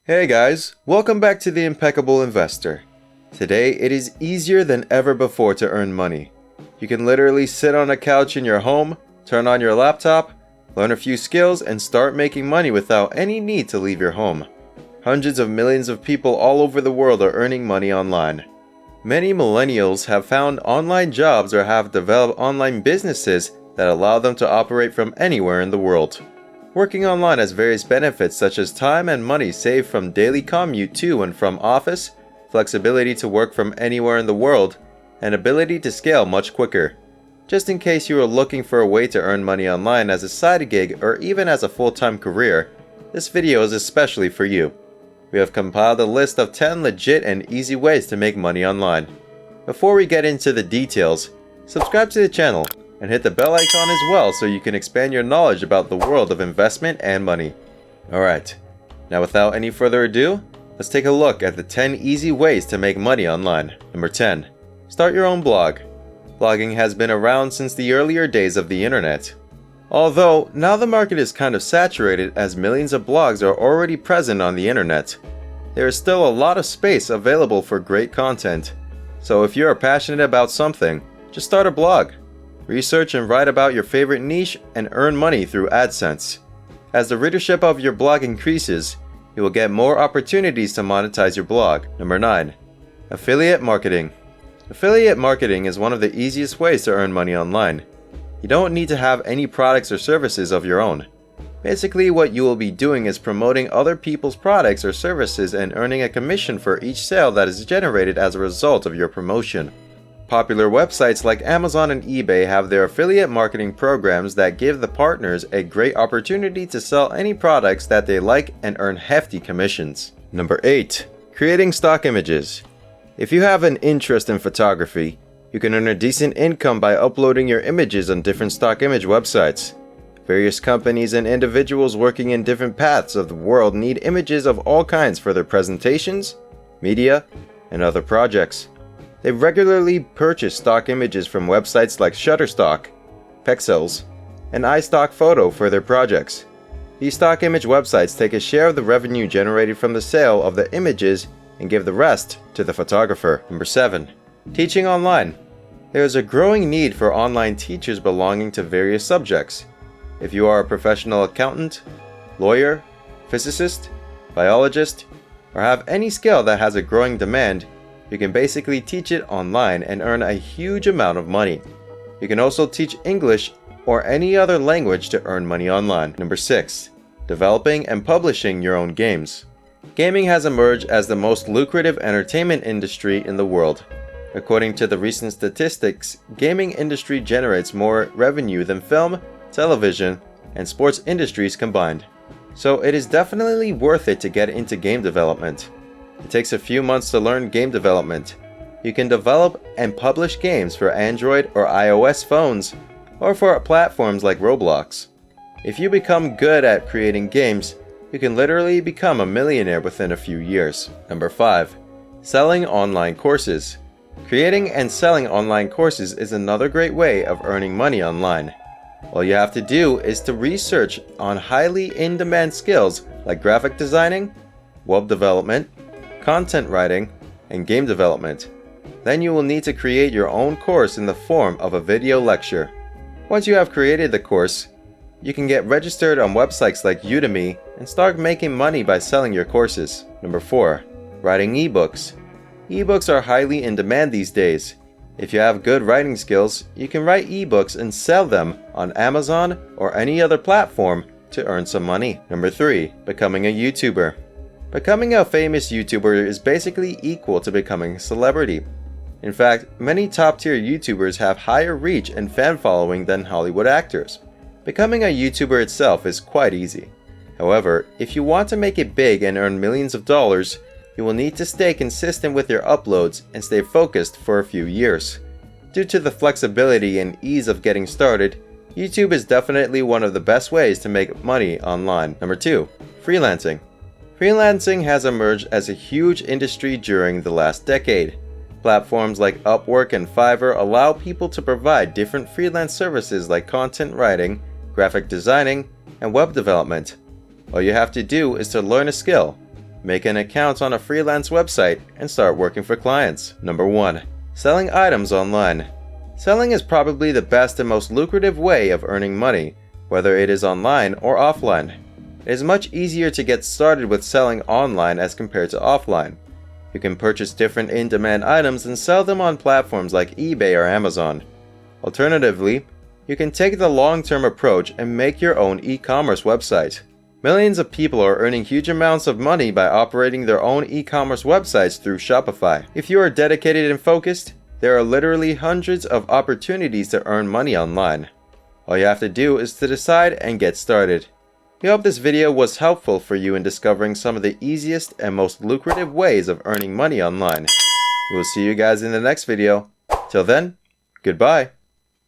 Hey guys, welcome back to The Impeccable Investor. Today it is easier than ever before to earn money. You can literally sit on a couch in your home, turn on your laptop, learn a few skills, and start making money without any need to leave your home. Hundreds of millions of people all over the world are earning money online. Many millennials have found online jobs or have developed online businesses that allow them to operate from anywhere in the world. Working online has various benefits such as time and money saved from daily commute to and from office, flexibility to work from anywhere in the world, and ability to scale much quicker. Just in case you are looking for a way to earn money online as a side gig or even as a full-time career, this video is especially for you. We have compiled a list of 10 legit and easy ways to make money online. Before we get into the details, subscribe to the channel and hit the bell icon as well so you can expand your knowledge about the world of investment and money. Alright, now without any further ado, let's take a look at the 10 easy ways to make money online. Number 10. Start your own blog. Blogging has been around since the earlier days of the internet. Although, now the market is kind of saturated as millions of blogs are already present on the internet. There is still a lot of space available for great content. So if you are passionate about something, just start a blog. Research and write about your favorite niche and earn money through AdSense. As the readership of your blog increases, you will get more opportunities to monetize your blog. Number 9. Affiliate marketing. Affiliate marketing is one of the easiest ways to earn money online. You don't need to have any products or services of your own. Basically, what you will be doing is promoting other people's products or services and earning a commission for each sale that is generated as a result of your promotion. Popular websites like Amazon and eBay have their affiliate marketing programs that give the partners a great opportunity to sell any products that they like and earn hefty commissions. Number 8. Creating stock images. If you have an interest in photography, you can earn a decent income by uploading your images on different stock image websites. Various companies and individuals working in different paths of the world need images of all kinds for their presentations, media, and other projects. They regularly purchase stock images from websites like Shutterstock, Pexels, and iStock Photo for their projects. These stock image websites take a share of the revenue generated from the sale of the images and give the rest to the photographer. Number 7. Teaching online. There is a growing need for online teachers belonging to various subjects. If you are a professional accountant, lawyer, physicist, biologist, or have any skill that has a growing demand, you can basically teach it online and earn a huge amount of money. You can also teach English or any other language to earn money online. Number 6. Developing and publishing your own games. Gaming has emerged as the most lucrative entertainment industry in the world. According to the recent statistics, gaming industry generates more revenue than film, television, and sports industries combined. So it is definitely worth it to get into game development. It takes a few months to learn game development. You can develop and publish games for Android or iOS phones, or for platforms like Roblox. If you become good at creating games, you can literally become a millionaire within a few years. Number 5. Selling online courses. Creating and selling online courses is another great way of earning money online. All you have to do is to research on highly in-demand skills like graphic designing, web development, content writing, and game development. Then you will need to create your own course in the form of a video lecture. Once you have created the course, you can get registered on websites like Udemy and start making money by selling your courses. Number 4. Writing ebooks. Ebooks are highly in demand these days. If you have good writing skills, you can write ebooks and sell them on Amazon or any other platform to earn some money. Number 3. Becoming a YouTuber. Becoming a famous YouTuber is basically equal to becoming a celebrity. In fact, many top-tier YouTubers have higher reach and fan following than Hollywood actors. Becoming a YouTuber itself is quite easy. However, if you want to make it big and earn millions of dollars, you will need to stay consistent with your uploads and stay focused for a few years. Due to the flexibility and ease of getting started, YouTube is definitely one of the best ways to make money online. Number 2. Freelancing. Freelancing has emerged as a huge industry during the last decade. Platforms like Upwork and Fiverr allow people to provide different freelance services like content writing, graphic designing, and web development. All you have to do is to learn a skill, Make an account on a freelance website and start working for clients. Number 1. Selling items online. Selling is probably the best and most lucrative way of earning money, whether it is online or offline. It is much easier to get started with selling online as compared to offline. You can purchase different in-demand items and sell them on platforms like eBay or Amazon. Alternatively, you can take the long-term approach and make your own e-commerce website. Millions of people are earning huge amounts of money by operating their own e-commerce websites through Shopify. If you are dedicated and focused, there are literally hundreds of opportunities to earn money online. All you have to do is to decide and get started. We hope this video was helpful for you in discovering some of the easiest and most lucrative ways of earning money online. We'll see you guys in the next video. Till then, goodbye.